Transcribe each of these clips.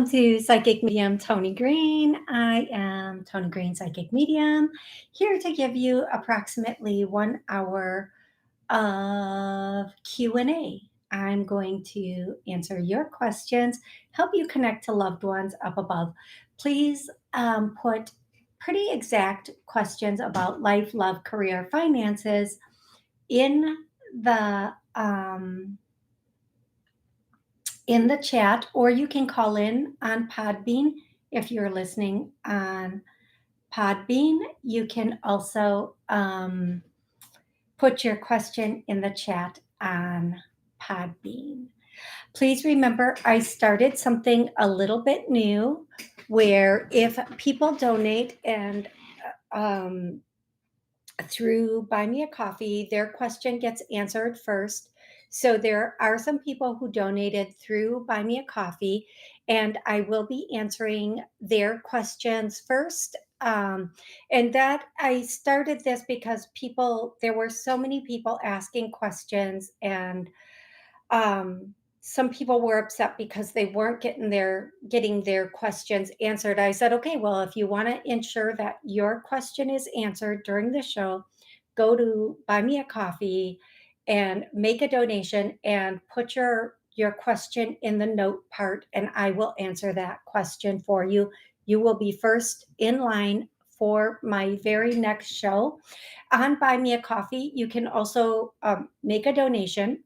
Welcome to Psychic Medium Toni Green. I am Toni Green, Psychic Medium, here to give you approximately 1 hour of Q&A. I'm going to answer your questions, help you connect to loved ones up above. Please put pretty exact questions about life, love, career, finances in the chat, or you can call in on Podbean. If you're listening on Podbean, you can also put your question in the chat on Podbean. Please remember, I started something a little bit new where if people donate and through Buy Me a Coffee, their question gets answered first. So there are some people who donated through Buy Me a Coffee, and I will be answering their questions first. And that I started this because there were so many people asking questions, and some people were upset because they weren't getting their questions answered. I said, okay, well, if you want to ensure that your question is answered during the show, go to Buy Me a Coffee and make a donation and put your question in the note part, and I will answer that question for you. You will be first in line for my very next show. On Buy Me a Coffee, you can also make a donation.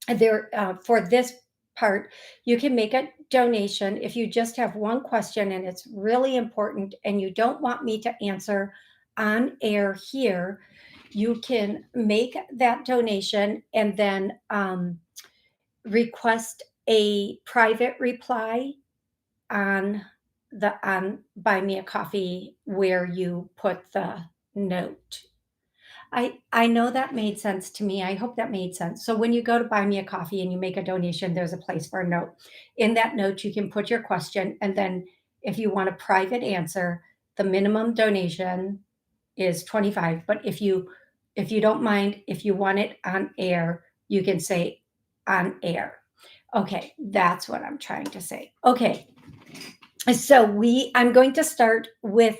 There for this part, you can make a donation if you just have one question and it's really important and you don't want me to answer on air here. You can make that donation and then request a private reply on Buy Me a Coffee where you put the note. I know that made sense to me. I hope that made sense. So when you go to Buy Me a Coffee and you make a donation, there's a place for a note. In that note, you can put your question, and then if you want a private answer, the minimum donation is $25. But if you don't mind, if you want it on air, you can say on air. Okay, that's what I'm trying to say. Okay, so I'm going to start with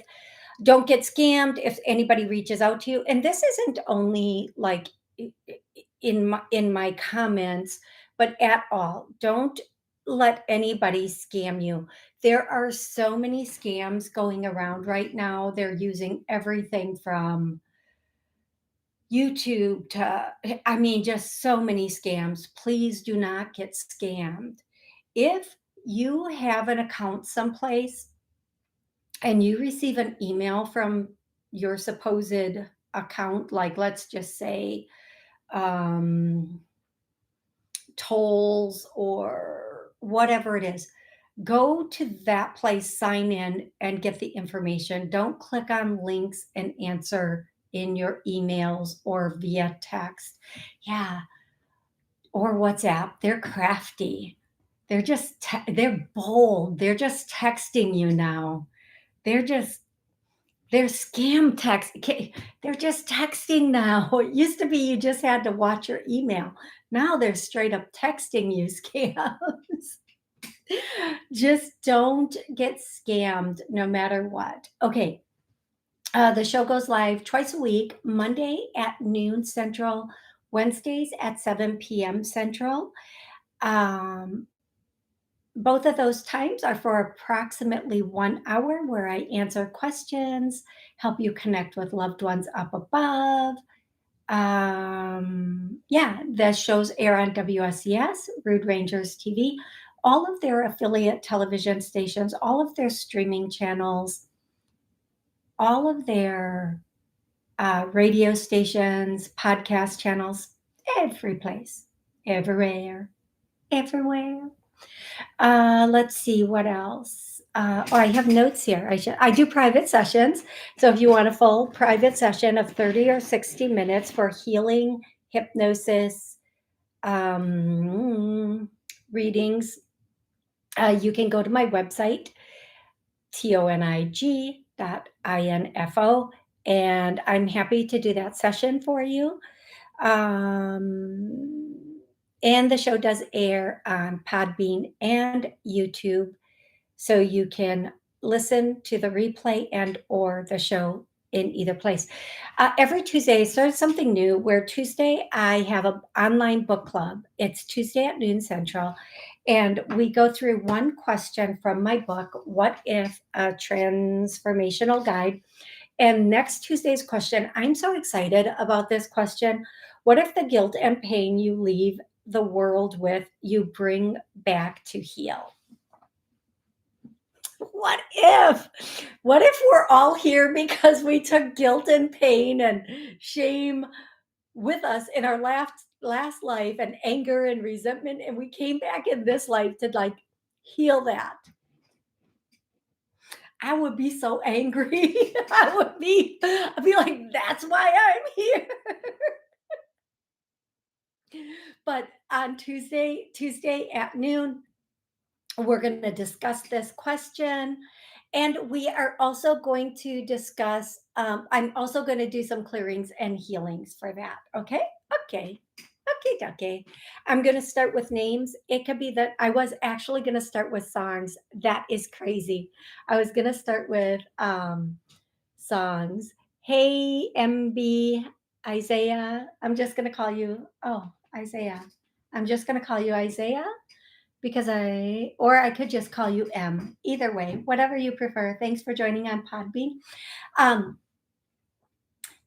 don't get scammed if anybody reaches out to you. And this isn't only like in my comments, but at all. Don't let anybody scam you. There are so many scams going around right now. They're using everything from YouTube to, just so many scams. Please do not get scammed. If you have an account someplace and you receive an email from your supposed account, like let's just say tolls or whatever it is, go to that place, sign in, and get the information. Don't click on links and answer in your emails or via text. Yeah. Or WhatsApp. They're crafty. They're bold. They're just texting you now. They're scam text. They're just texting now. It used to be you just had to watch your email. Now they're straight up texting you scams. Just don't get scammed no matter what. Okay. The show goes live twice a week, Monday at noon Central, Wednesdays at 7 p.m. Central. Both of those times are for approximately 1 hour where I answer questions, help you connect with loved ones up above. The shows air on WSCS, Rude Rangers TV, all of their affiliate television stations, all of their streaming channels, all of their radio stations, podcast channels, every place, everywhere. Let's see what else. I have notes here. I do private sessions. So if you want a full private session of 30 or 60 minutes for healing, hypnosis, readings, you can go to my website, tonig.info, and I'm happy to do that session for you. And the show does air on Podbean and YouTube. so you can listen to the replay and or the show in either place. Every Tuesday, I started something new where Tuesday I have an online book club. It's Tuesday at noon Central, and we go through one question from my book, What If? A Transformational Guide. And next Tuesday's question, I'm so excited about this question. What if the guilt and pain you leave the world with, you bring back to heal? What if? What if we're all here because we took guilt and pain and shame with us in our last life, and anger and resentment, and we came back in this life to like heal that? I would be so angry. I'd be like, that's why I'm here. But on Tuesday at noon, we're going to discuss this question. And we are also going to discuss, I'm also going to do some clearings and healings for that. Okay. Okay. Okay. I'm going to start with names. It could be that I was actually going to start with songs. That is crazy. I was going to start with songs. Hey, MB, Isaiah. I'm just going to call you, oh, Isaiah. I'm just going to call you Isaiah because or I could just call you M. Either way, whatever you prefer. Thanks for joining on Podbean. Um,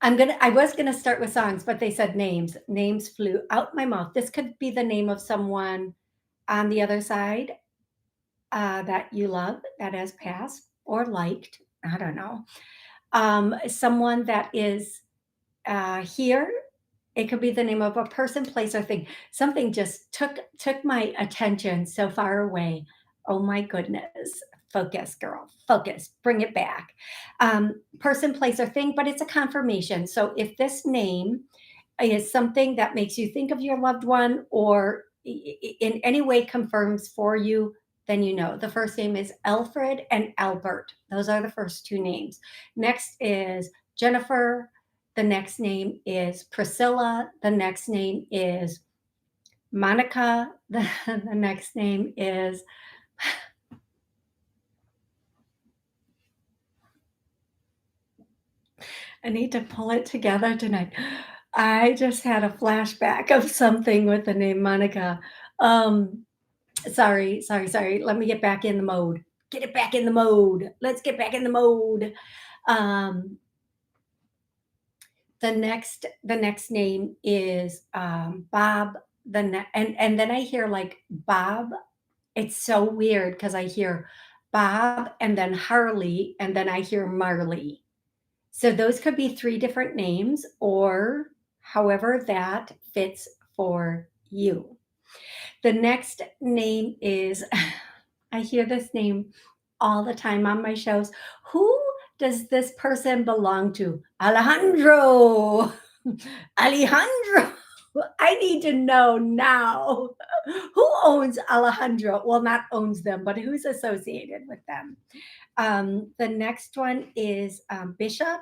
I was gonna start with songs, but they said names. Names flew out my mouth. This could be the name of someone on the other side that you love that has passed or liked. I don't know. Someone that is here. It could be the name of a person, place, or thing. Something just took my attention so far away. Oh my goodness. Focus, girl. Focus. Bring it back. Person, place, or thing, but it's a confirmation. So if this name is something that makes you think of your loved one or in any way confirms for you, then you know. The first name is Alfred and Albert. Those are the first two names. Next is Jennifer. The next name is Priscilla. The next name is Monica. The next name is, I need to pull it together tonight. I just had a flashback of something with the name Monica. Um, sorry. Let me get back in the mode. Get it back in the mode. Let's get back in the mode. Um, the next name is Bob. And then I hear like Bob. It's so weird because I hear Bob and then Harley and then I hear Marley. So those could be three different names or however that fits for you. The next name is, I hear this name all the time on my shows. Who does this person belong to? Alejandro. Alejandro. I need to know now. Who owns Alejandro? Well, not owns them, but who's associated with them? The next one is Bishop.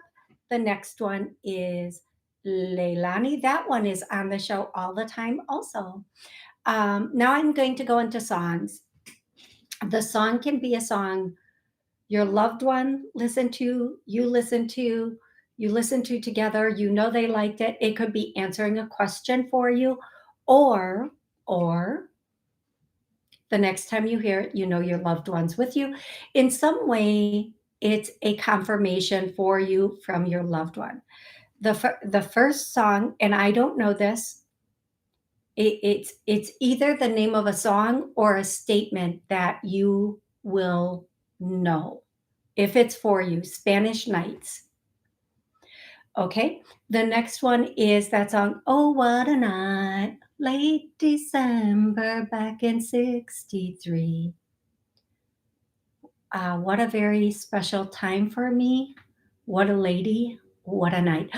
The next one is Leilani. That one is on the show all the time, also. Now I'm going to go into songs. The song can be a song your loved one listened to, you listen to together, you know they liked it. It could be answering a question for you, or the next time you hear it, you know your loved one's with you. In some way, it's a confirmation for you from your loved one. The first song, and I don't know this, it's either the name of a song or a statement that you will know if it's for you. Spanish Nights. Okay. The next one is that song, Oh What a Night, late December back in 63. What a very special time for me. What a lady. What a night.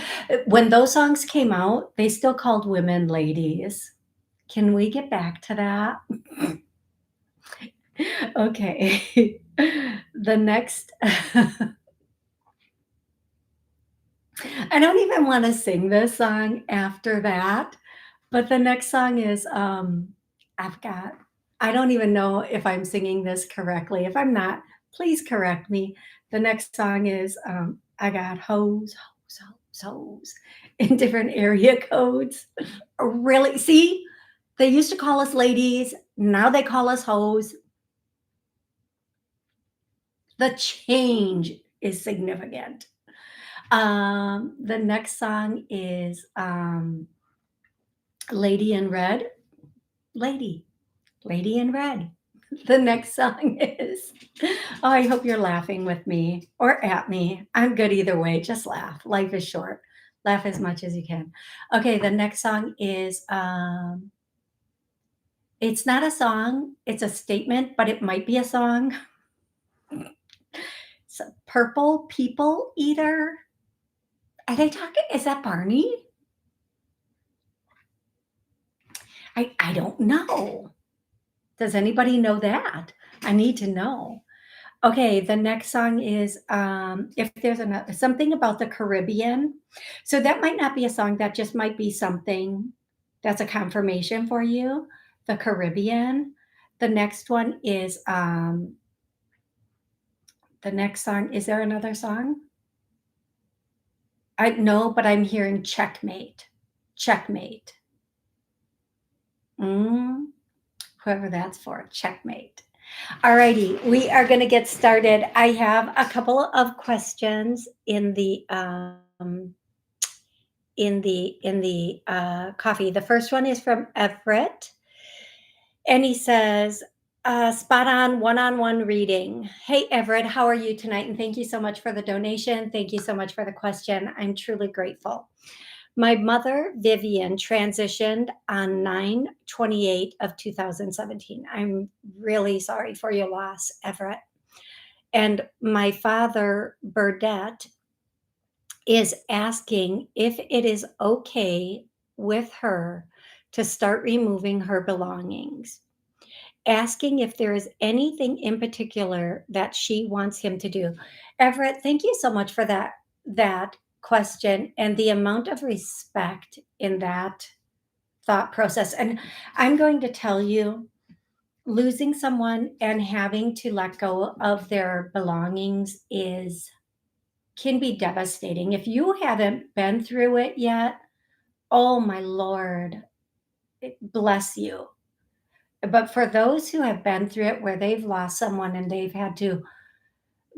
When those songs came out, they still called women ladies. Can we get back to that? Okay. The next, I don't even want to sing this song after that, but the next song is I've got I don't even know if I'm singing this correctly. If I'm not, please correct me. The next song is I got hoes in different area codes. Really? See, they used to call us ladies. Now they call us hoes. The change is significant. The next song is Lady in Red. Lady, Lady in Red. The next song is, oh, I hope you're laughing with me or at me. I'm good either way. Just laugh. Life is short. Laugh as much as you can. Okay, the next song is, it's not a song, it's a statement, but it might be a song. It's Purple People Eater. Are they talking? Is that Barney? I don't know. Does anybody know that? I need to know. Okay, the next song is if there's another something about the Caribbean. So that might not be a song, that just might be something that's a confirmation for you. The Caribbean. The next one is the next song. Is there another song? I no, but I'm hearing checkmate. Checkmate. Mm, whoever that's for, checkmate. Alrighty, we are going to get started. I have a couple of questions in the coffee. The first one is from Everett, and he says, "Spot on one reading." Hey Everett, how are you tonight? And thank you so much for the donation. Thank you so much for the question. I'm truly grateful. My mother, Vivian, transitioned on 9/28 of 2017. I'm really sorry for your loss, Everett. And my father, Burdette, is asking if it is okay with her to start removing her belongings, asking if there is anything in particular that she wants him to do. Everett, thank you so much for that question and the amount of respect in that thought process. And I'm going to tell you, losing someone and having to let go of their belongings is can be devastating. If you haven't been through it yet, oh my lord, bless you. But for those who have been through it where they've lost someone and they've had to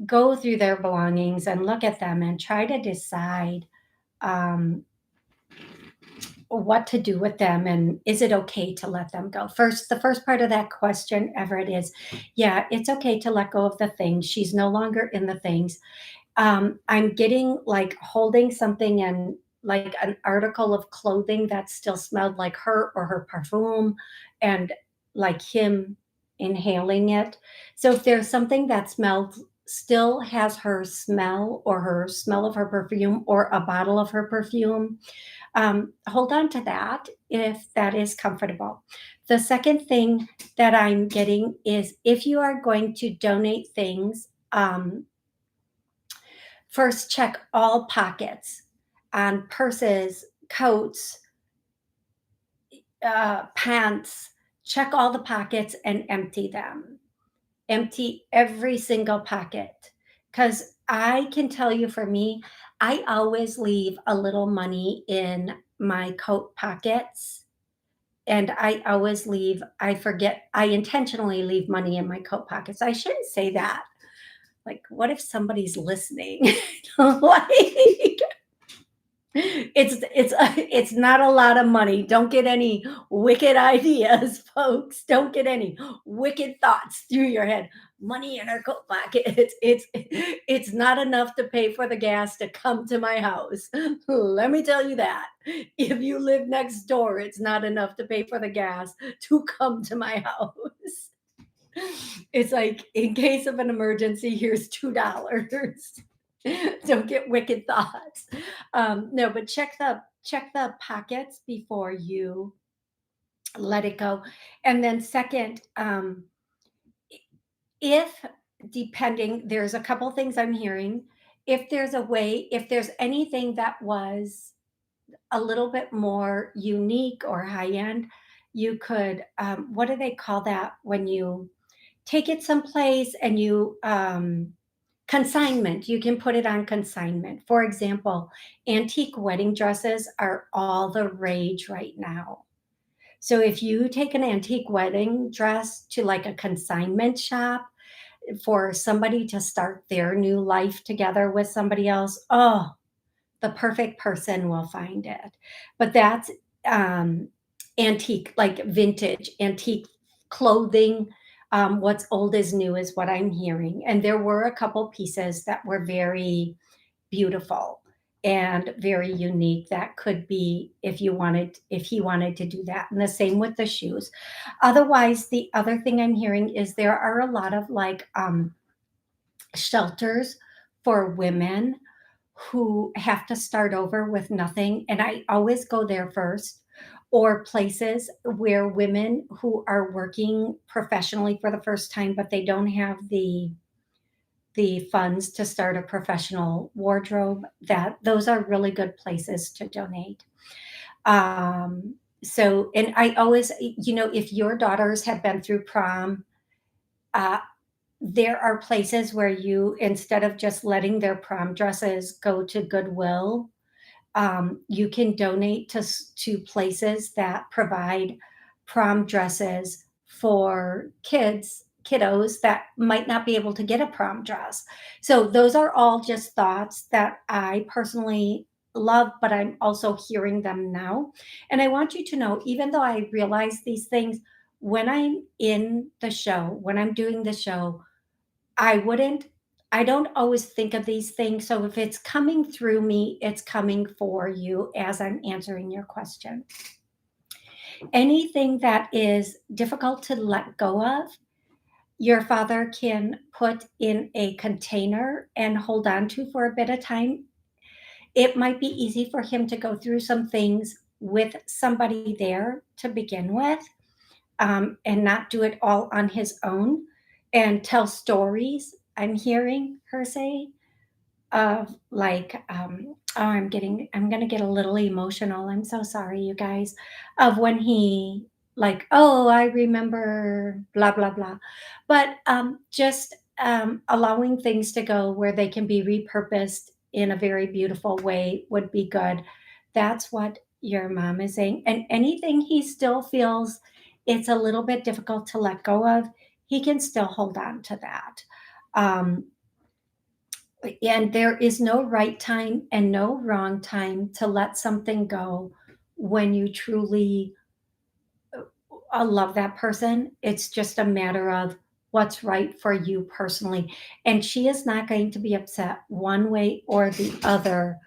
go through their belongings and look at them and try to decide um, what to do with them and is it okay to let them go. First, the first part of that question, Everett, is yeah, it's okay to let go of the things. She's no longer in the things. I'm getting like holding something and like an article of clothing that still smelled like her or her perfume and like him inhaling it. So if there's something that smells still has her smell or her smell of her perfume or a bottle of her perfume, hold on to that if that is comfortable. The second thing that I'm getting is if you are going to donate things, first check all pockets on purses, coats, pants. Check all the pockets and empty them. Empty every single pocket. Because I can tell you for me, I always leave a little money in my coat pockets. And I always leave, I forget, I intentionally leave money in my coat pockets. I shouldn't say that. Like, what if somebody's listening? Like, it's not a lot of money. Don't get any wicked ideas, folks. Don't get any wicked thoughts through your head. Money in our coat pocket. It's not enough to pay for the gas to come to my house. Let me tell you that. If you live next door, it's not enough to pay for the gas to come to my house. It's like in case of an emergency, here's $2. Don't get wicked thoughts. No, but check the pockets before you let it go. And then second, if depending, there's a couple things I'm hearing. If there's a way, if there's anything that was a little bit more unique or high end, You could, what do they call that when you take it someplace and you, consignment, you can put it on consignment. For example, antique wedding dresses are all the rage right now. So if you take an antique wedding dress to like a consignment shop for somebody to start their new life together with somebody else, oh, the perfect person will find it. But that's um, antique, like vintage, antique clothing. What's old is new is what I'm hearing. And there were a couple pieces that were very beautiful and very unique that could be if he wanted to do that, and the same with the shoes. Otherwise, the other thing I'm hearing is there are a lot of like shelters for women who have to start over with nothing, and I always go there first, or places where women who are working professionally for the first time, but they don't have the funds to start a professional wardrobe, that those are really good places to donate. Um, so, and I always, if your daughters have been through prom, uh, there are places where you, instead of just letting their prom dresses go to Goodwill, you can donate to places that provide prom dresses for kiddos that might not be able to get a prom dress. So those are all just thoughts that I personally love, but I'm also hearing them now. And I want you to know, even though I realize these things, when I'm in the show, when I'm doing the show, I wouldn't I don't always think of these things, so if it's coming through me, it's coming for you as I'm answering your question. Anything that is difficult to let go of, your father can put in a container and hold on to for a bit of time. It might be easy for him to go through some things with somebody there to begin with, and not do it all on his own and tell stories. I'm hearing her say of like, oh, I'm gonna get a little emotional. I'm so sorry, you guys. Of when he like, oh, I remember blah blah blah, but just allowing things to go where they can be repurposed in a very beautiful way would be good. That's what your mom is saying, and anything he still feels it's a little bit difficult to let go of, he can still hold on to that. Um, and there is no right time and no wrong time to let something go when you truly love that person. It's just a matter of what's right for you personally. And she is not going to be upset one way or the other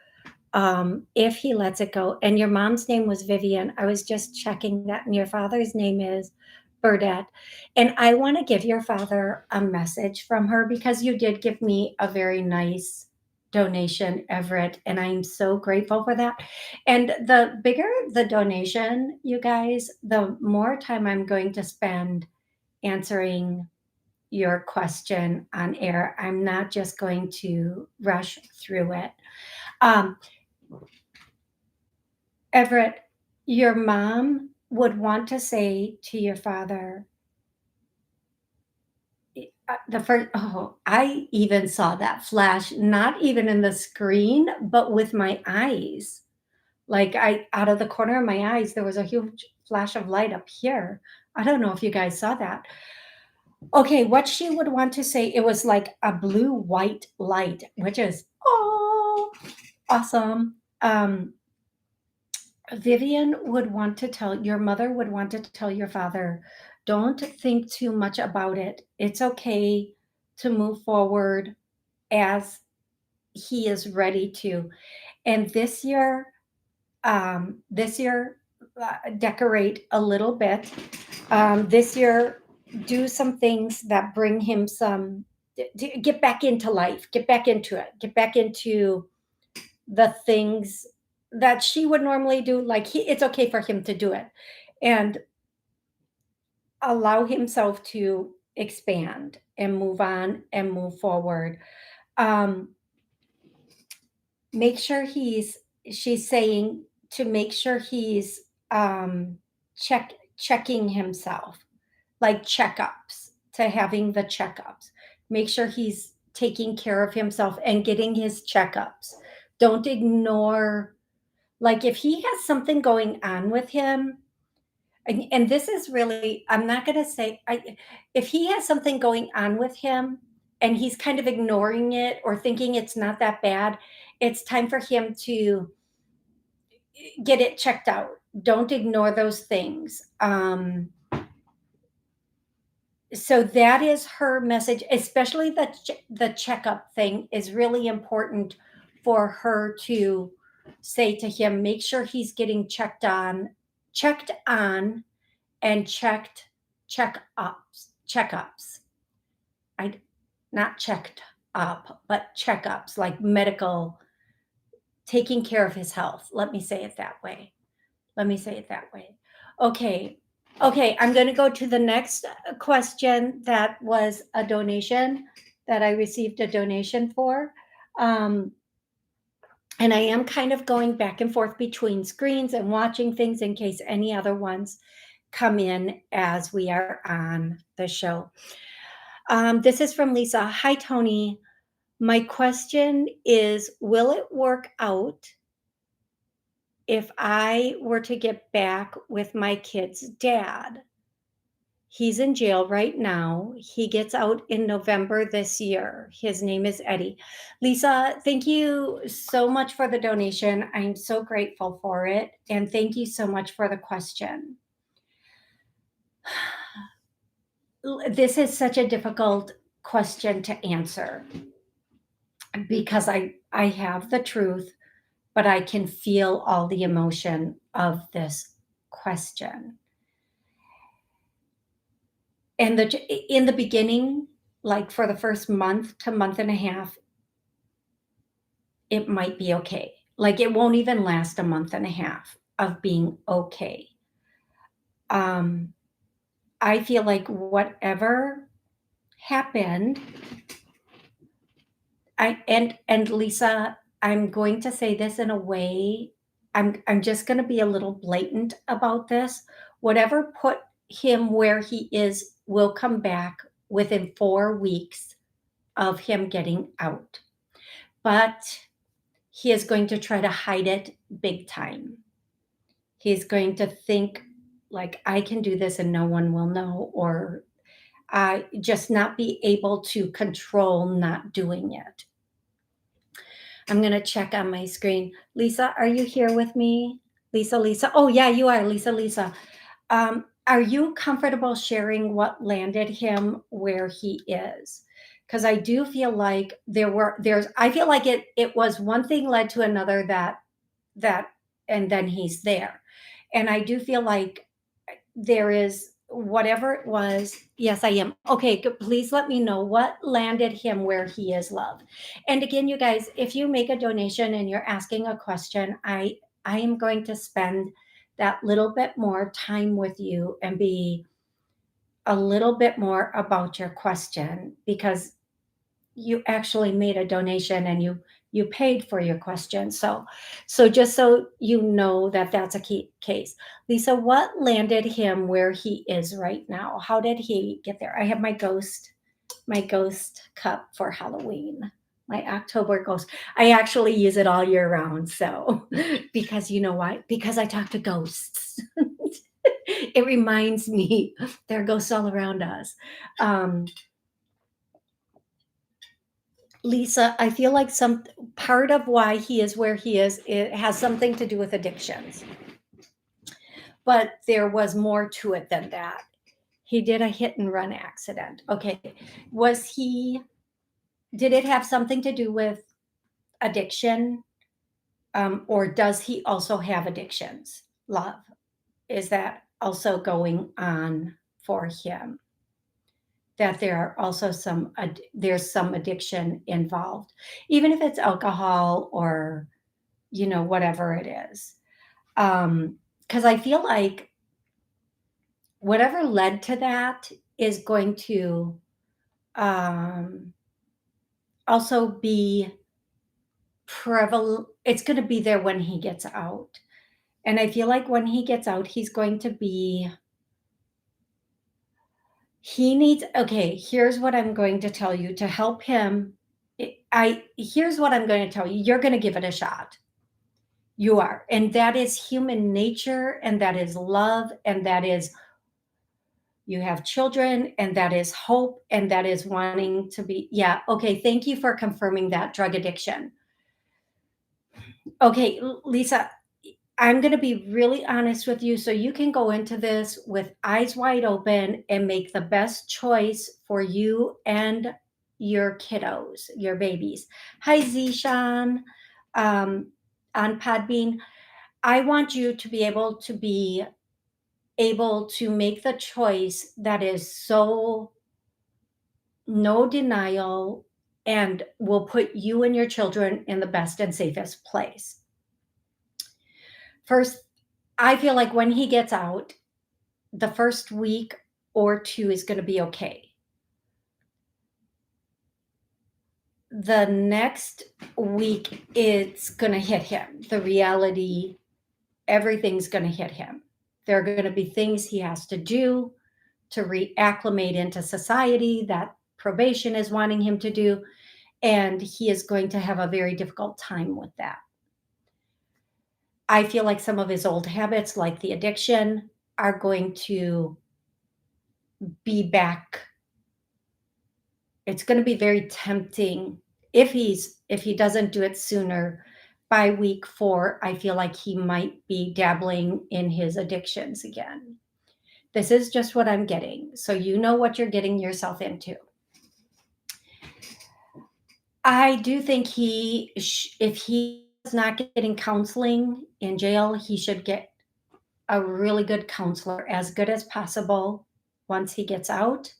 if he lets it go. And your mom's name was Vivian. I was just checking that, and your father's name is Burdette. And I want to give your father a message from her because you did give me a very nice donation, Everett, and I'm so grateful for that. And the bigger the donation, you guys, the more time I'm going to spend answering your question on air. I'm not just going to rush through it. Um, Everett, your mom would want to say to your father, the first, oh, I even saw that flash, not even in the screen, but with my eyes. Like out of the corner of my eyes, there was a huge flash of light up here. I don't know if you guys saw that. Okay, what she would want to say, it was like a blue white light, which is, oh, awesome. Vivian would want to tell your mother would want to tell your father, don't think too much about it. It's okay to move forward as he is ready to. And this year, decorate a little bit. This year, do some things that bring him some, get back into life, get back into it, get back into the things that she would normally do, like it's okay for him to do it and allow himself to expand and move on and move forward. Um, make sure she's saying to make sure he's um, check checking himself, like checkups, to having the checkups. Make sure he's taking care of himself and getting his checkups. Don't ignore, like, if he has something going on with him, and this is really, I'm not going to say, if he has something going on with him and he's kind of ignoring it or thinking it's not that bad, it's time for him to get it checked out. Don't ignore those things. So that is her message, especially the checkup thing is really important for her to say to him, make sure he's getting checked on and checkups. I Not checked up, but checkups, like medical, taking care of his health. Let me say it that way. Okay. Okay, I'm going to go to the next question that was a donation that I received a donation for. Um, and I am kind of going back and forth between screens and watching things in case any other ones come in as we are on the show. This is from Lisa. Hi, Toni. My question is, will it work out if I were to get back with my kid's dad? He's in jail right now. He gets out in November this year. His name is Eddie. Lisa, thank you so much for the donation. I'm so grateful for it. And thank you so much for the question. This is such a difficult question to answer because I have the truth, but I can feel all the emotion of this question. And in the beginning, like for the first month to month and a half, it might be okay. Like it won't even last a month and a half of being okay. I feel like whatever happened, and Lisa, I'm going to say this in a way, I'm just going to be a little blatant about this. Whatever put him where he is will come back within 4 weeks of him getting out. But he is going to try to hide it big time. He's going to think like, I can do this and no one will know, or just not be able to control not doing it. I'm going to check on my screen. Lisa, are you here with me? Lisa. Oh, yeah, you are, Lisa. Are you comfortable sharing what landed him where he is? Because I do feel like I feel like it was one thing led to another that, and then he's there. And I do feel like there is whatever it was. Yes, I am. Okay, please let me know what landed him where he is, love. And again, you guys, if you make a donation and you're asking a question, I am going to spend that little bit more time with you and be a little bit more about your question, because you actually made a donation and you paid for your question. So just so you know that that's a key case. Lisa, what landed him where he is right now? How did he get there? I have my ghost cup for Halloween. My October ghost. I actually use it all year round. So because you know why? Because I talk to ghosts. It reminds me there are ghosts all around us. Lisa, I feel like some part of why he is where he is, it has something to do with addictions. But there was more to it than that. He did a hit and run accident. Okay. Did it have something to do with addiction? Or does he also have addictions? Love. Is that also going on for him? That there are also there's some addiction involved, even if it's alcohol or whatever it is. Because I feel like whatever led to that is going to also be prevalent. It's going to be there when he gets out. And I feel like when he gets out, he's going to be He needs okay, here's what I'm going to tell you to help him. I here's what I'm going to tell you. You're going to give it a shot. You are. And that is human nature, and that is love, and that is you have children, and that is hope, and that is wanting to be yeah, okay, thank you for confirming that drug addiction. Okay, Lisa, I'm going to be really honest with you so you can go into this with eyes wide open and make the best choice for you and your kiddos, your babies. Hi, Zishan, um, on Podbean. I want you to be able to make the choice that is so no denial and will put you and your children in the best and safest place. First, I feel like when he gets out, the first week or 2 is gonna be okay. The next week, it's gonna hit him. The reality, everything's gonna hit him. There are gonna be things he has to do to reacclimate into society that probation is wanting him to do, and he is going to have a very difficult time with that. I feel like some of his old habits, like the addiction, are going to be back. It's gonna be very tempting if he doesn't do it sooner. By week 4, I feel like he might be dabbling in his addictions again. This is just what I'm getting, so you know what you're getting yourself into. I do think if he is not getting counseling in jail, he should get a really good counselor, as good as possible once he gets out.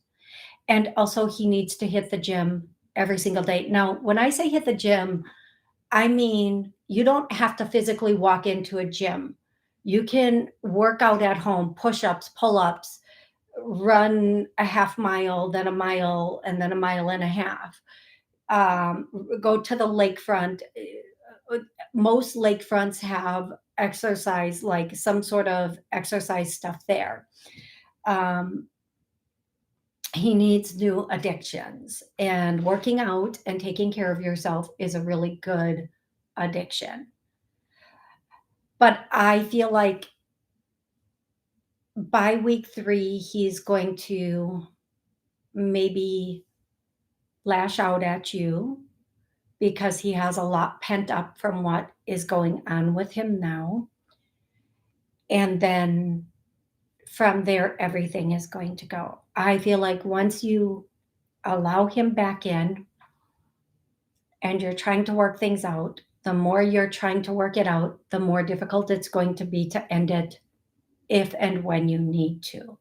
And also, he needs to hit the gym every single day. Now, when I say hit the gym, I mean you don't have to physically walk into a gym. You can work out at home, push ups, pull ups, run a half mile, then a mile, and then a mile and a half. Go to the lakefront. Most lakefronts have exercise, like some sort of exercise stuff there. Um, he needs new addictions, and working out and taking care of yourself is a really good addiction. But I feel like by week 3, he's going to maybe lash out at you because he has a lot pent up from what is going on with him now. And then from there, everything is going to go. I feel like once you allow him back in and you're trying to work things out, the more you're trying to work it out, the more difficult it's going to be to end it if and when you need to.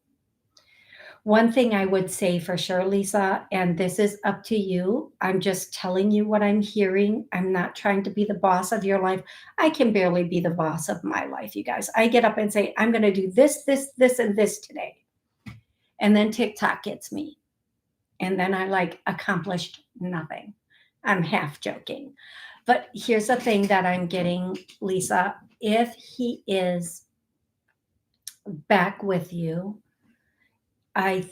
One thing I would say for sure, Lisa, and this is up to you, I'm just telling you what I'm hearing. I'm not trying to be the boss of your life. I can barely be the boss of my life, you guys. I get up and say, I'm going to do this, this, this, and this today. And then TikTok gets me. And then I like accomplished nothing. I'm half joking. But here's the thing that I'm getting, Lisa. If he is back with you, I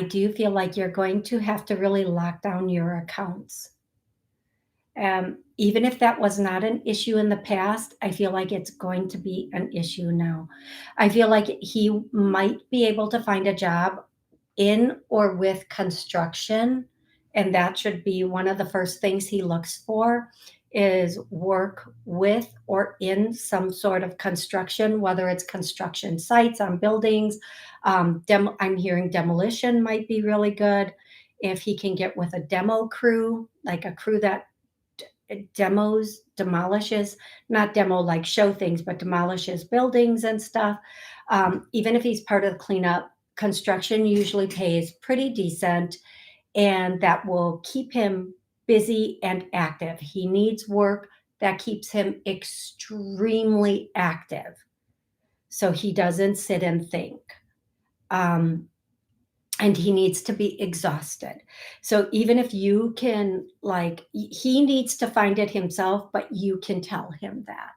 do feel like you're going to have to really lock down your accounts. Even if that was not an issue in the past, I feel like it's going to be an issue now. I feel like he might be able to find a job in or with construction, and that should be one of the first things he looks for is work with or in some sort of construction, whether it's construction sites on buildings. I'm hearing demolition might be really good. If he can get with a demo crew, like a crew that demolishes, not demo like show things, but demolishes buildings and stuff. Even if he's part of the cleanup, construction usually pays pretty decent, and that will keep him busy and active. He needs work that keeps him extremely active so he doesn't sit and think. Um, and he needs to be exhausted. So even if you can, like, he needs to find it himself, but you can tell him that.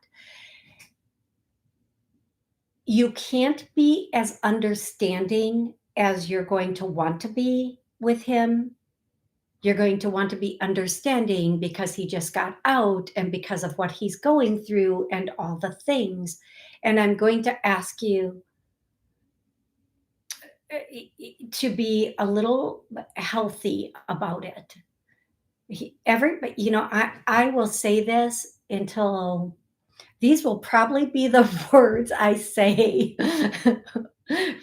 You can't be as understanding as you're going to want to be with him. You're going to want to be understanding because he just got out and because of what he's going through and all the things. And I'm going to ask you to be a little healthy about it. Everybody, I will say this until these will probably be the words I say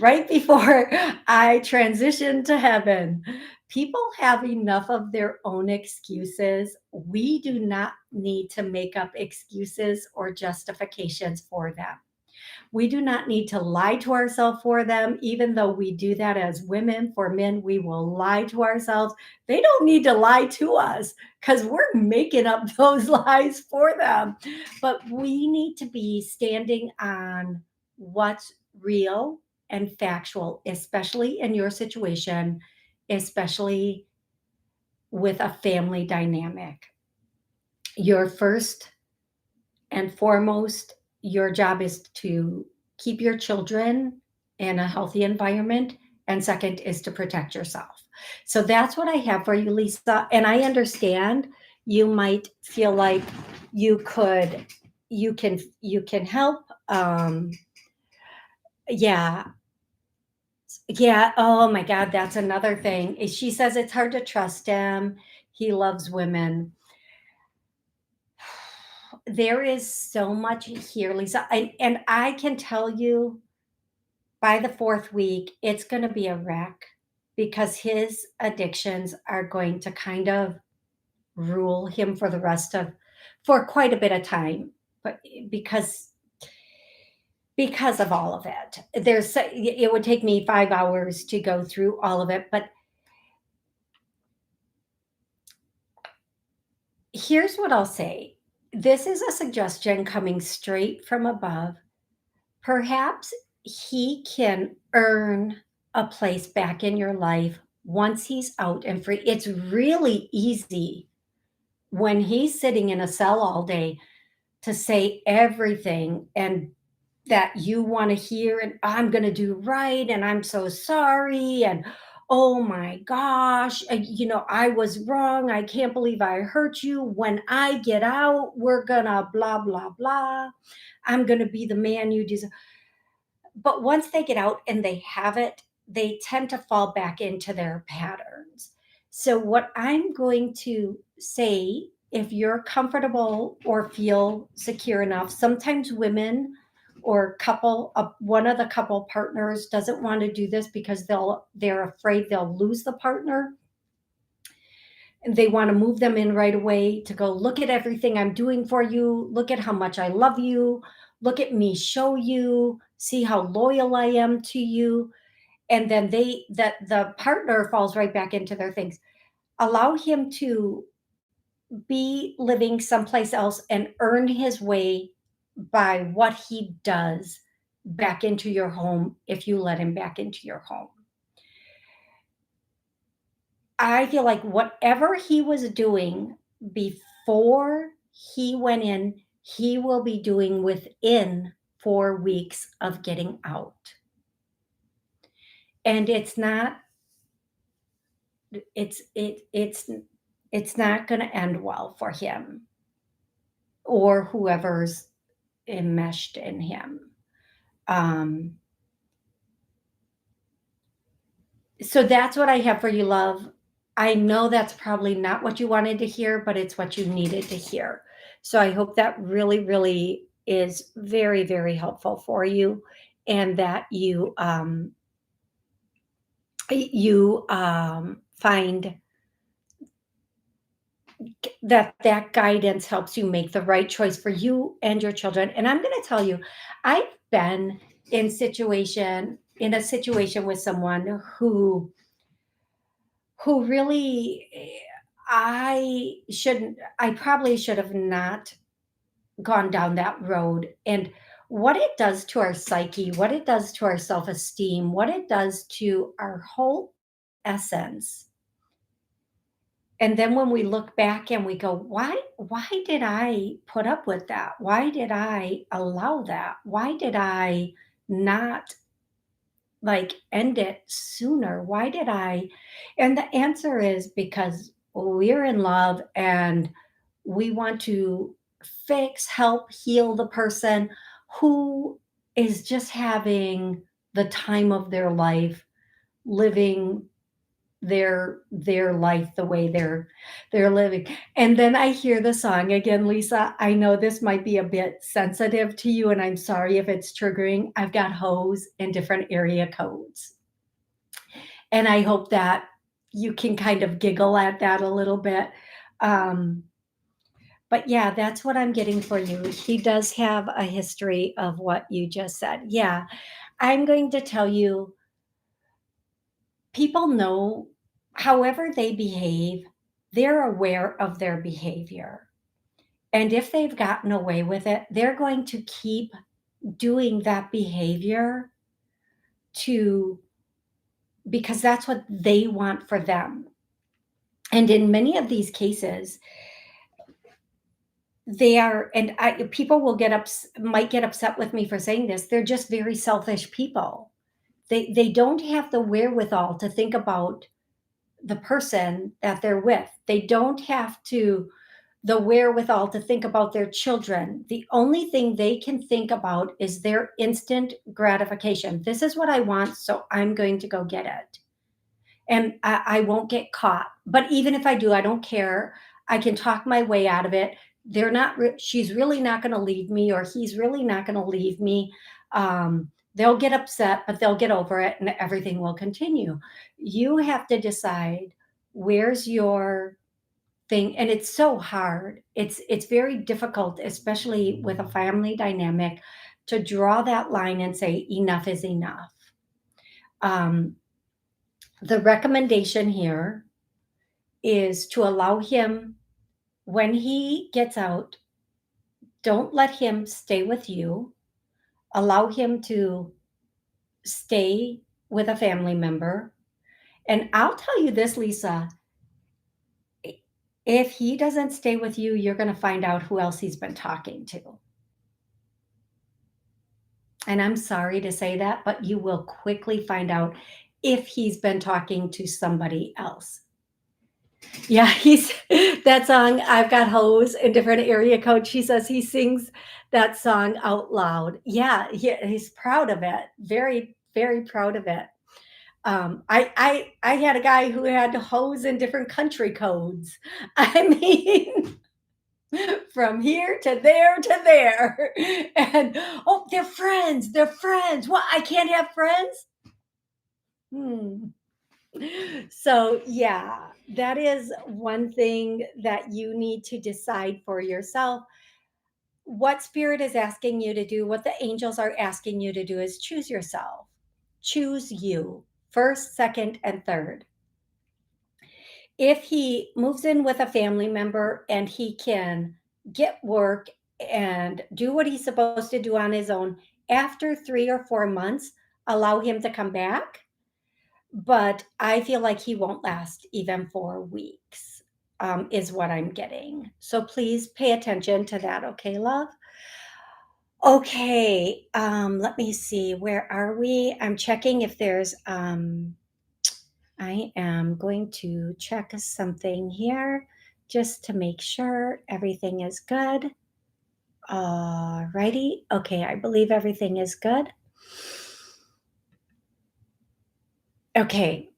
right before I transition to heaven. People have enough of their own excuses. We do not need to make up excuses or justifications for them. We do not need to lie to ourselves for them, even though we do that as women. For men, we will lie to ourselves. They don't need to lie to us because we're making up those lies for them. But we need to be standing on what's real and factual, especially in your situation, especially with a family dynamic. Your first and foremost, your job is to keep your children in a healthy environment. And second is to protect yourself. So that's what I have for you, Lisa. And I understand you might feel like you could, you can help. Yeah. Yeah. Oh my God. That's another thing. She says it's hard to trust him. He loves women. There is so much here, Lisa. And I can tell you by the fourth week, it's going to be a wreck because his addictions are going to kind of rule him for quite a bit of time. But because of all of it, it would take me 5 hours to go through all of it. But here's what I'll say. This is a suggestion coming straight from above. Perhaps he can earn a place back in your life once he's out and free. It's really easy when he's sitting in a cell all day to say everything and that you want to hear, and I'm going to do right, and I'm so sorry, and oh my gosh, I was wrong. I can't believe I hurt you. When I get out, we're going to blah, blah, blah. I'm going to be the man you deserve. But once they get out and they have it, they tend to fall back into their patterns. So, what I'm going to say, if you're comfortable or feel secure enough, sometimes women or one of the couple partners doesn't want to do this because they're afraid they'll lose the partner, and they want to move them in right away to go, look at everything I'm doing for you, look at how much I love you, look at me show you, see how loyal I am to you. And then the partner falls right back into their things. Allow him to be living someplace else and earn his way by what he does back into your home if you let him back into your home. I feel like whatever he was doing before he went in, he will be doing within 4 weeks of getting out. And it's not going to end well for him or whoever's enmeshed in him. Um, so that's what I have for you, love. I know that's probably not what you wanted to hear, but it's what you needed to hear. So I hope that really, really is very, very helpful for you, and that you find that guidance helps you make the right choice for you and your children. And I'm going to tell you, I've been in a situation with someone who really I probably should have not gone down that road. And what it does to our psyche, what it does to our self-esteem, what it does to our whole essence. And then when we look back and we go, why did I put up with that? Why did I allow that? Why did I not like end it sooner? Why did I? And the answer is because we're in love and we want to fix, help heal the person who is just having the time of their life, living their life the way they're living. And then I hear the song again, Lisa. I know this might be a bit sensitive to you, and I'm sorry if it's triggering. I've got hoes in different area codes. And I hope that you can kind of giggle at that a little bit. Um, but yeah, that's what I'm getting for you. He does have a history of what you just said. Yeah, I'm going to tell you, people know however they behave, they're aware of their behavior. And if they've gotten away with it, they're going to keep doing that behavior to because that's what they want for them. And in many of these cases, they are, and people will might get upset with me for saying this. They're just very selfish people. They don't have the wherewithal to think about the person that they're with. They don't have the wherewithal to think about their children. The only thing they can think about is their instant gratification. This is what I want, so I'm going to go get it. And I won't get caught. But even if I do, I don't care. I can talk my way out of it. She's really not going to leave me, or he's really not going to leave me. They'll get upset, but they'll get over it and everything will continue. You have to decide where's your thing. And it's so hard. It's very difficult, especially with a family dynamic, to draw that line and say enough is enough. Um, the recommendation here is to allow him, when he gets out, don't let him stay with you. Allow him to stay with a family member. And I'll tell you this, Lisa, if he doesn't stay with you, you're going to find out who else he's been talking to. And I'm sorry to say that, but you will quickly find out if he's been talking to somebody else. Yeah, he's that song, I've Got Hoes in different area codes. She says he sings that song out loud. Yeah, he's proud of it. Very, very proud of it. I had a guy who had hoes in different country codes. I mean, from here to there to there. And oh, they're friends. They're friends. What? I can't have friends? Hmm. So, yeah, that is one thing that you need to decide for yourself. What spirit is asking you to do, what the angels are asking you to do is choose yourself. Choose you first, second, and third. If he moves in with a family member and he can get work and do what he's supposed to do on his own, after 3 or 4 months, allow him to come back. But I feel like he won't last even 4 weeks, is what I'm getting. So please pay attention to that, okay, love? Okay, let me see. Where are we? I'm checking if there's I am going to check something here just to make sure everything is good. Alrighty. Okay, I believe everything is good. Okay,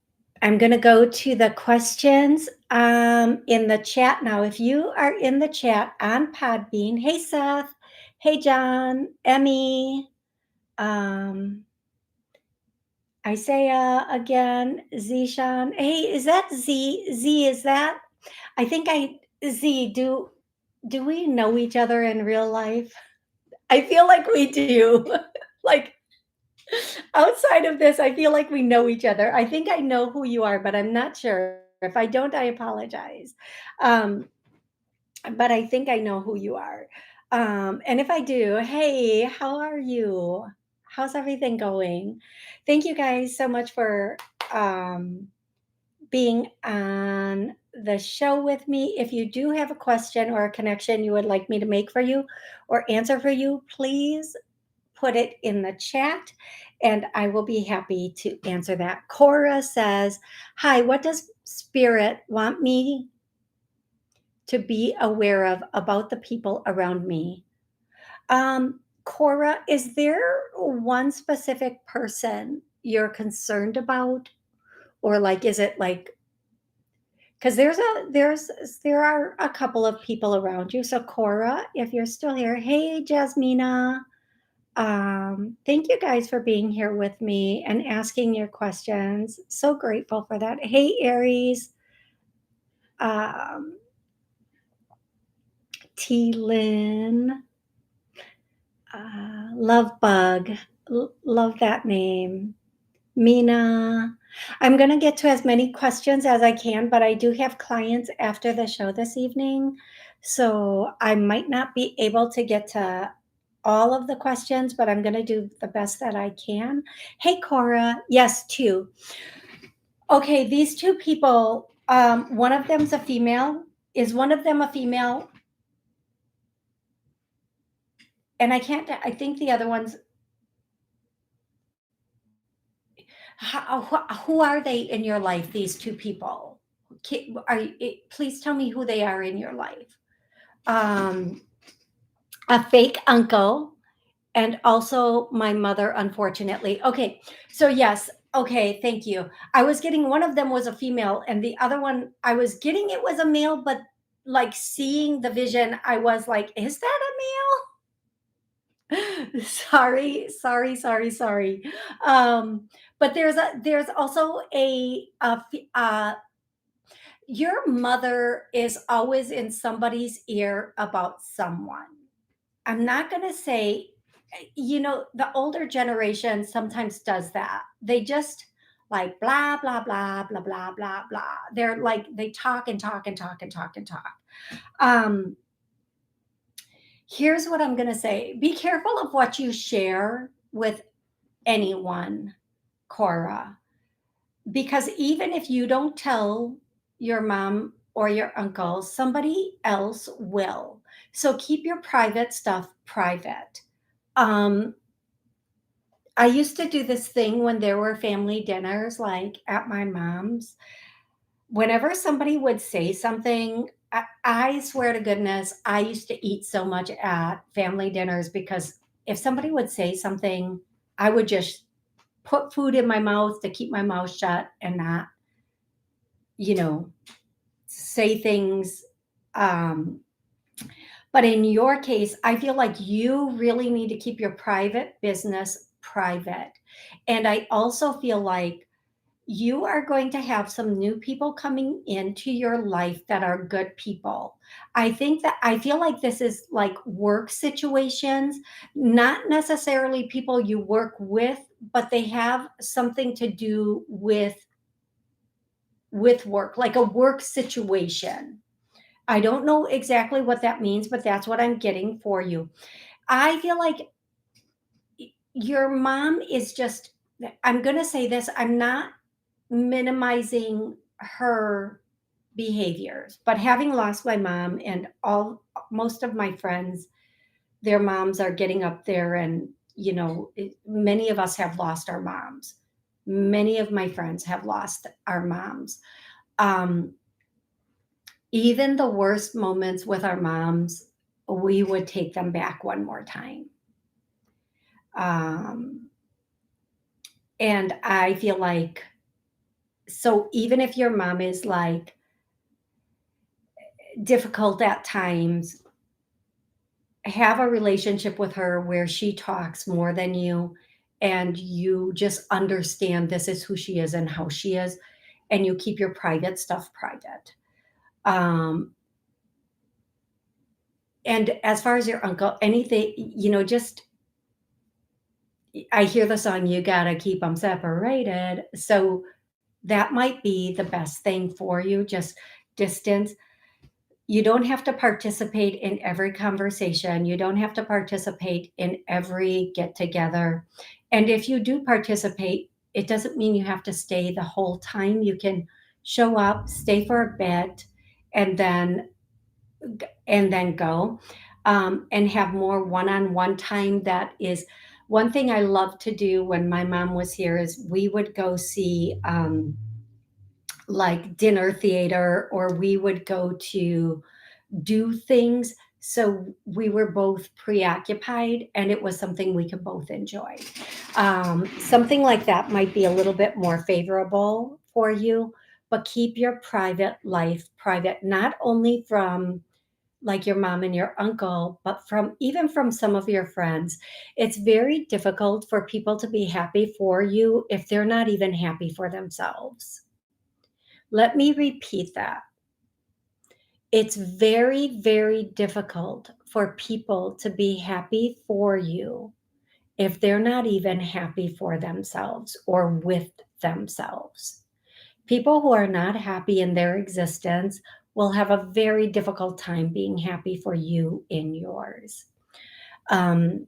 I'm going to go to the questions in the chat now. If you are in the chat on Podbean, hey Seth, hey John, Emmy, um, Isaiah again, Zishan. Hey, is that Z? Z, is that? I think Z, do we know each other in real life? I feel like we do. Like outside of this, I feel like we know each other. I think I know who you are, but I'm not sure. If I don't, I apologize. Um, but I think I know who you are. And if I do, hey, how are you? How's everything going? Thank you guys so much for being on the show with me. If you do have a question or a connection you would like me to make for you or answer for you, please put it in the chat. and I will be happy to answer that. Cora says, "Hi, what does Spirit want me to be aware of about the people around me?" Cora, is there one specific person you're concerned about? Or like, is it like, because there are a couple of people around you. So Cora, if you're still here, hey Jasmina, thank you guys for being here with me and asking your questions. So grateful for that. Hey Aries, um, T Lynn, Love Bug, love that name. Mina, I'm going to get to as many questions as I can, but I do have clients after the show this evening. So I might not be able to get to all of the questions, but I'm going to do the best that I can. Hey, Cora. Yes, two. Okay, these two people, one of them's a female. Is one of them a female? And I think the other one's, who are they in your life, these two people? Please tell me who they are in your life. Um, a fake uncle and also my mother, unfortunately. Okay, so yes, okay, thank you. I was getting one of them was a female, and the other one I was getting it was a male, but like seeing the vision, I was like, is that a male? Sorry. But there's also your mother is always in somebody's ear about someone. I'm not going to say, the older generation sometimes does that. They just like blah, blah, blah, blah, blah, blah, blah. They're like, they talk and talk and talk and talk and talk. Um, Here's what I'm going to say, be careful of what you share with anyone, Cora, because even if you don't tell your mom or your uncle, somebody else will. So keep your private stuff private. Um, I used to do this thing when there were family dinners, like at my mom's. Whenever somebody would say something, I swear to goodness, I used to eat so much at family dinners because if somebody would say something, I would just put food in my mouth to keep my mouth shut and not, you know, say things. Um, but in your case, I feel like you really need to keep your private business private. And I also feel like you are going to have some new people coming into your life that are good people. I feel like this is like work situations, not necessarily people you work with, but they have something to do with work, like a work situation. I don't know exactly what that means, but that's what I'm getting for you. I feel like your mom is just, I'm going to say this, I'm not minimizing her behaviors, but having lost my mom and all most of my friends, their moms are getting up there and many of us have lost our moms. Many of my friends have lost our moms. Um, Even the worst moments with our moms, we would take them back one more time. Um, and I feel like, so even if your mom is like difficult at times, have a relationship with her where she talks more than you and you just understand this is who she is and how she is, and you keep your private stuff private. Um, and as far as your uncle, anything, just I hear the song, "You Gotta Keep Them Separated." So that might be the best thing for you, just distance. You don't have to participate in every conversation. You don't have to participate in every get together. And if you do participate, it doesn't mean you have to stay the whole time. You can show up, stay for a bit, and then go, and have more one-on-one time that is One thing I loved to do when my mom was here is we would go see like dinner theater, or we would go to do things. So we were both preoccupied and it was something we could both enjoy. Something like that might be a little bit more favorable for you, but keep your private life private, not only from like your mom and your uncle, but from even from some of your friends. It's very difficult for people to be happy for you if they're not even happy for themselves. Let me repeat that. It's very, very difficult for people to be happy for you if they're not even happy for themselves or with themselves. People who are not happy in their existence will have a very difficult time being happy for you in yours. Um,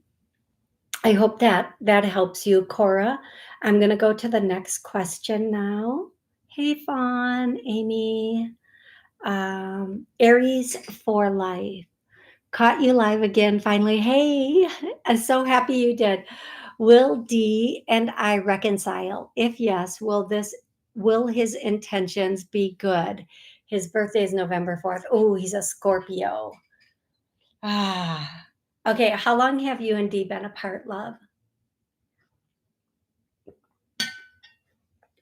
I hope that that helps you, Cora. I'm going to go to the next question now. Hey, Fawn, Amy, Aries for life. Caught you live again finally. Hey, I'm so happy you did. Will D and I reconcile? If yes, will his intentions be good? His birthday is November 4th. Oh, he's a Scorpio. Ah. Okay, how long have you and D been apart, love?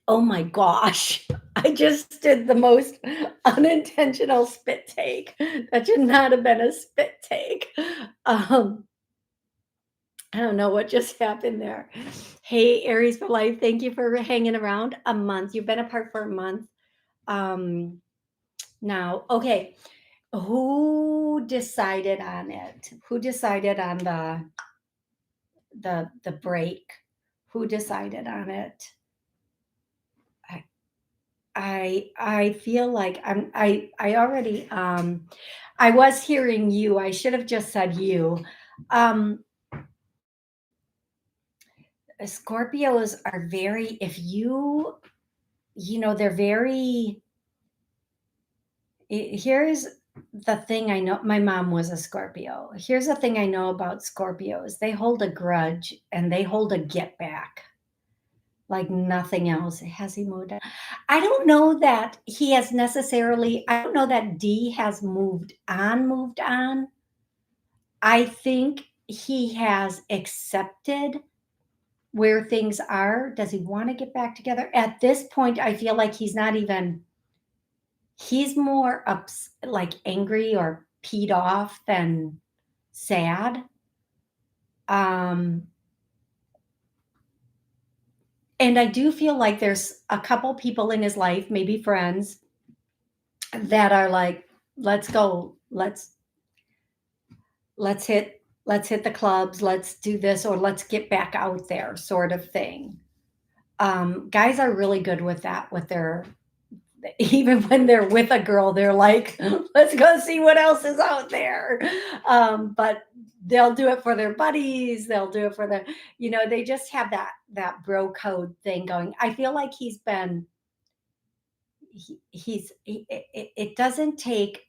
Oh my gosh. I just did the most unintentional spit take. That should not have been a spit take. Um I don't know what just happened there. Hey, Aries for life. Thank you for hanging around a month. You've been apart for a month. Um, now, okay. Who decided on it? Who decided on the break? Who decided on it? I I feel like I already I was hearing you. I should have just said you. Um Scorpios are very, if they're very, here's the thing I know. My mom was a Scorpio. Here's the thing I know about Scorpios. They hold a grudge and they hold a get back like nothing else. Has he moved on? I don't know that he has necessarily, I don't know that D has moved on. I think he has accepted where things are. Does he want to get back together? At this point, I feel like he's more like angry or peed off than sad. Um, and I do feel like there's a couple people in his life, maybe friends, that are like, let's go, let's hit the clubs, let's do this, or let's get back out there, sort of thing. Guys are really good with that, with their, even when they're with a girl, they're like, let's go see what else is out there. But they'll do it for their buddies. They'll do it for they just have that bro code thing going. I feel like it doesn't take,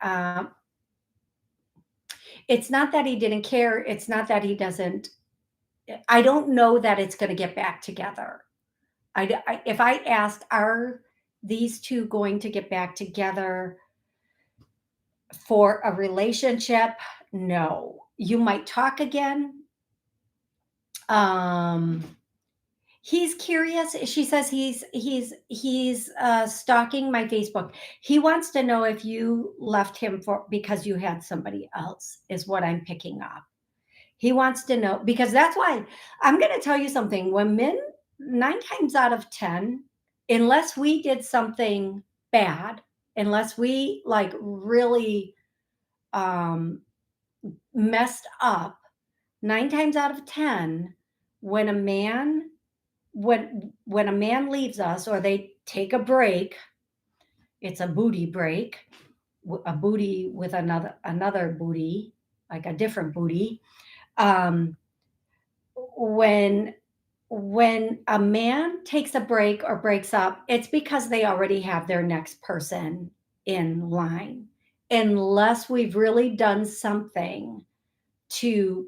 it's not that he didn't care. It's not that he doesn't, I don't know that it's going to get back together. If I asked, are these two going to get back together for a relationship? No. You might talk again. Um, he's curious. She says he's stalking my Facebook. He wants to know if you left him for because you had somebody else, is what I'm picking up. He wants to know, because that's why I'm going to tell you something. When men, 9 times out of 10, unless we did something bad, unless we like really um, messed up, 9 times out of 10, when a man when a man leaves us or they take a break, it's a booty break, a booty with another booty, like a different booty. Um, when a man takes a break or breaks up, it's because they already have their next person in line. Unless we've really done something to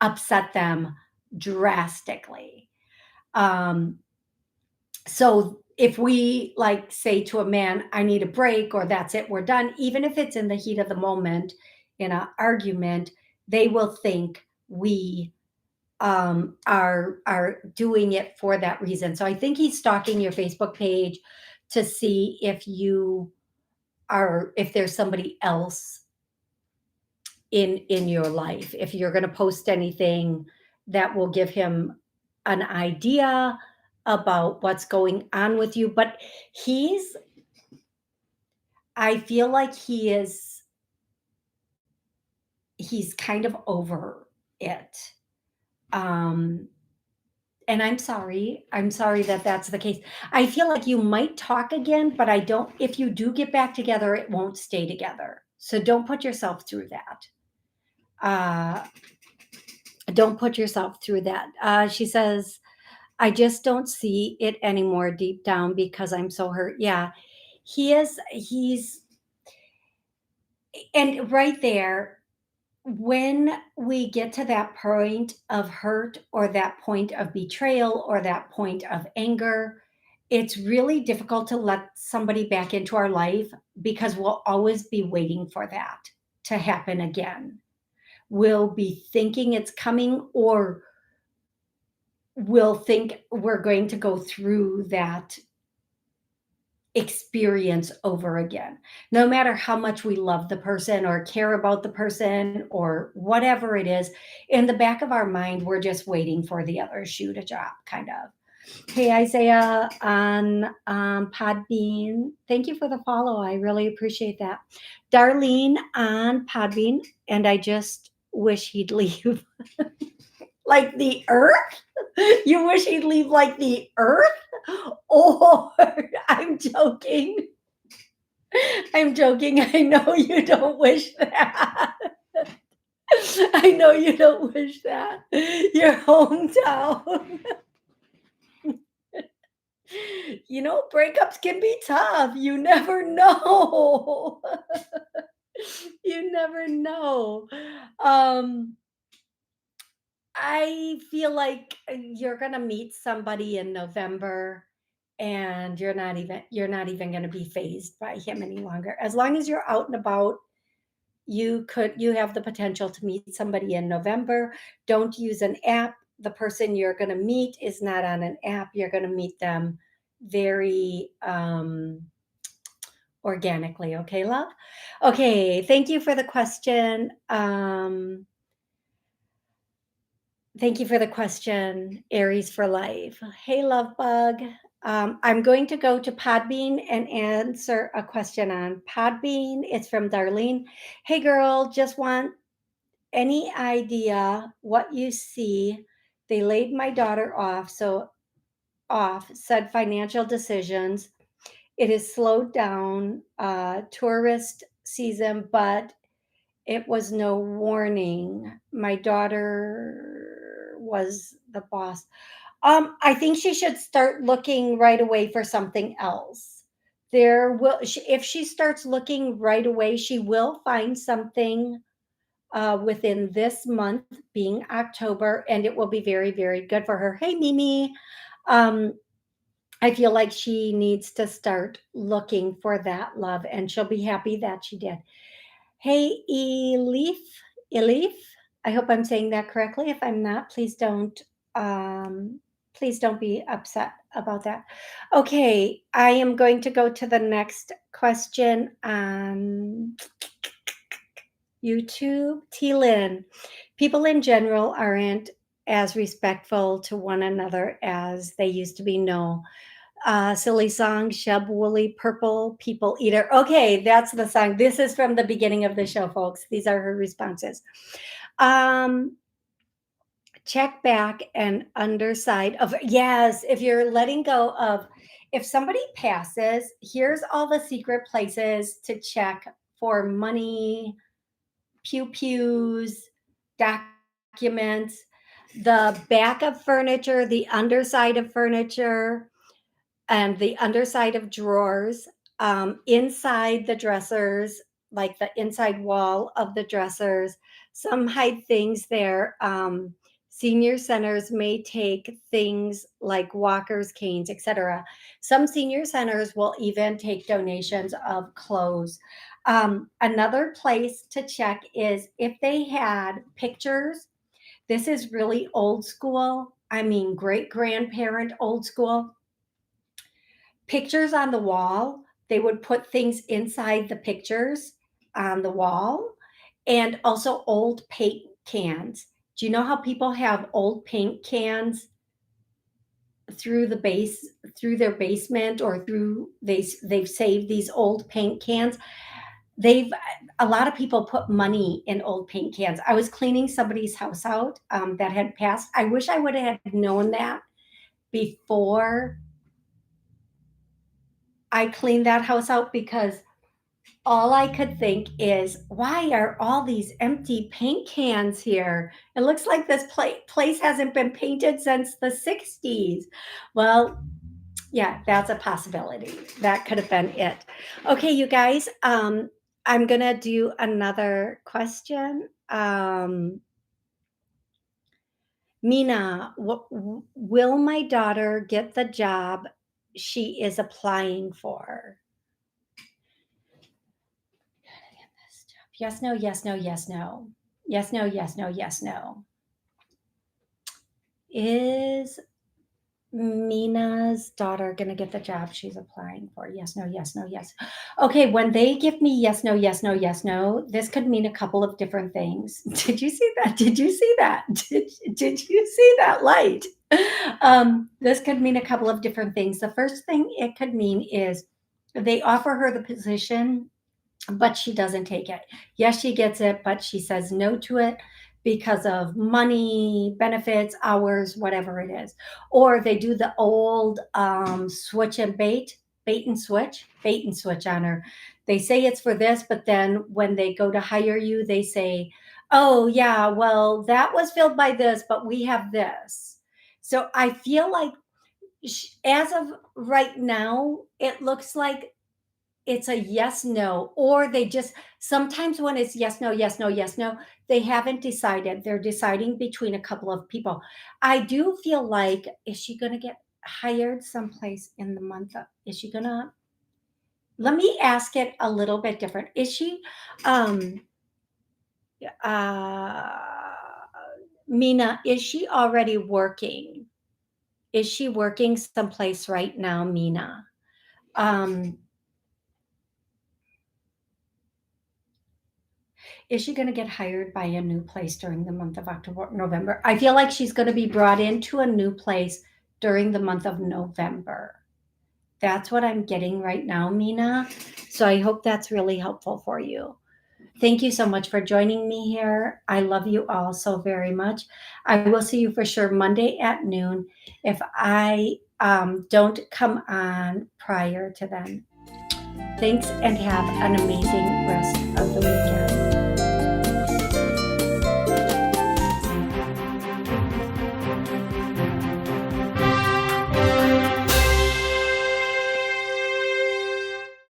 upset them drastically. Um, so if we like say to a man, I need a break, or that's it, we're done, even if it's in the heat of the moment in an argument, they will think we are doing it for that reason. So I think he's stalking your Facebook page to see if you are, if there's somebody else in your life, if you're going to post anything that will give him an idea about what's going on with you. But he's, I feel like he's kind of over it. um and I'm sorry that that's the case. I feel like you might talk again, but I don't, if you do get back together, it won't stay together, so don't put yourself through that. uh don't put yourself through that. She says, I just don't see it anymore deep down because I'm so hurt. Yeah, he's, and right there, when we get to that point of hurt or that point of betrayal or that point of anger, it's really difficult to let somebody back into our life because we'll always be waiting for that to happen again. We'll be thinking it's coming, or we'll think we're going to go through that experience over again. No matter how much we love the person or care about the person or whatever it is, in the back of our mind, we're just waiting for the other shoe to drop, kind of. Hey, Isaiah on Podbean. Thank you for the follow. I really appreciate that. Darlene on Podbean, and I just wish he'd leave like the earth. You wish he'd leave like the earth? Or I'm joking. I'm joking. I know you don't wish that. I know you don't wish that. Your hometown. You know, breakups can be tough. You never know. You never know. Um, I feel like you're gonna meet somebody in November, and you're not even gonna be phased by him any longer. As long as you're out and about, you have the potential to meet somebody in November. Don't use an app. The person you're gonna meet is not on an app. You're gonna meet them very organically. Okay, love? Okay, thank you for the question. Thank you for the question, Aries for Life. Hey, love bug. I'm going to go to Podbean and answer a question on Podbean. It's from Darlene. Hey, girl, just want any idea what you see? They laid my daughter off, said financial decisions. It is slowed down, tourist season, but it was no warning. My daughter was the boss. I think she should start looking right away for something else. If she starts looking right away, she will find something within this month, being October, and it will be very, very good for her. Hey, Mimi. Um, I feel like she needs to start looking for that love, and she'll be happy that she did. Hey, Elif, I hope I'm saying that correctly. If I'm not, please don't be upset about that. Okay, I am going to go to the next question on YouTube. T-Lin, people in general aren't as respectful to one another as they used to be. No. Silly song, Sheb Woolly Purple People Eater. Okay, that's the song. This is from the beginning of the show, folks. These are her responses. Um, check back and underside of, yes, if you're letting go of, if somebody passes, here's all the secret places to check for money, pew pews, documents, the back of furniture, the underside of furniture, and the underside of drawers, inside the dressers, like the inside wall of the dressers. Some hide things there. Senior centers may take things like walkers, canes, etc. Some senior centers will even take donations of clothes. Another place to check is if they had pictures. This is really old school. I mean, great grandparent old school. Pictures on the wall, they would put things inside the pictures on the wall, and also old paint cans. Do you know how people have old paint cans through their basement, or they've saved these old paint cans? They've A lot of people put money in old paint cans. I was cleaning somebody's house out that had passed. I wish I would have known that before I cleaned that house out, because all I could think is, why are all these empty paint cans here? It looks like this place hasn't been painted since the 60s. Well, yeah, that's a possibility. That could have been it. Okay, you guys, I'm going to do another question. Mina, will my daughter get the job she is applying for? Yes, no, yes, no, yes, no. Yes, no, yes, no, yes, no. Is Mina's daughter going to get the job she's applying for? Yes, no, yes, no, yes. Okay, when they give me yes, no, yes, no, yes, no, this could mean a couple of different things. Did you see that? Did you see that? Did you see that light? This could mean a couple of different things. The first thing it could mean is they offer her the position, but she doesn't take it. Yes, she gets it, but she says no to it because of money, benefits, hours, whatever it is. Or they do the old switch and bait and switch on her. They say it's for this, but then when they go to hire you, they say, oh, yeah, well, that was filled by this, but we have this. So I feel like as of right now, it looks like it's a yes, no, or they just, sometimes when it's yes, no, yes, no, yes, no, they haven't decided. They're deciding between a couple of people. I do feel like, is she going to get hired someplace in the month of, is she going to, let me ask it a little bit different. Is she, um, uh, Mina, is she already working? Is she working someplace right now, Mina? Um, Is she going to get hired by a new place during the month of October, November? I feel like she's going to be brought into a new place during the month of November. That's what I'm getting right now, Mina. So I hope that's really helpful for you. Thank you so much for joining me here. I love you all so very much. I will see you for sure Monday at noon if I don't come on prior to then. Thanks, and have an amazing rest of the weekend.